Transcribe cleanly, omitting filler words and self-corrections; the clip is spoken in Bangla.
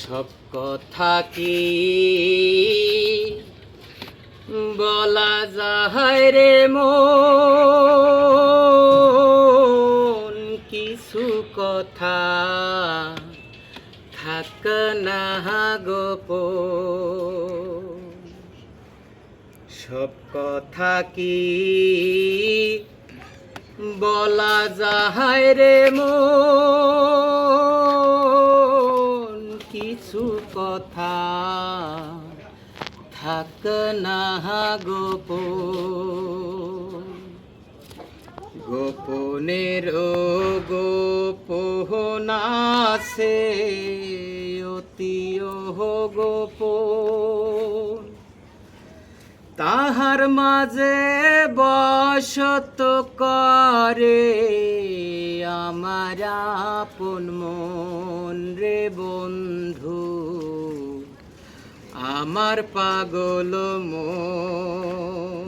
সব কথা কি বলা যায় রে মন, কিছু কথা থাক না গোপন। সব কথা কি বলা যায় রে মন, কিছু কথা থাক না গোপন। গোপনের গোপন আছে অতিও গোপন, তাহার মাঝে বসত করে আমার আপন মন রে বন্ধু, আমার পাগল মন।